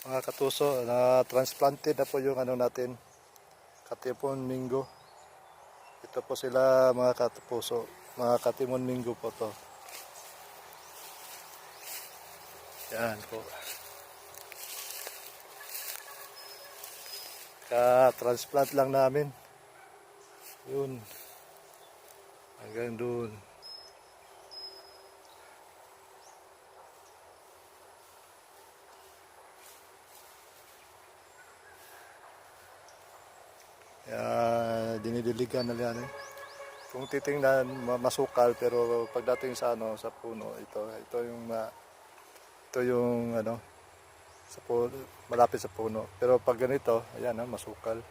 Mga katuso, na transplanted na po yung ano natin, Katimun Mingo. Ito po sila mga katuso, mga Katimun Mingo po to. Yan po. Ka-transplant lang namin. Yun. Hanggang doon. Dinidiligan na yan eh. Kung titingnan masukal pero pagdating sa ano sa puno ito yung ano sa puno, malapit sa puno. Pero pag ganito, ayan masukal.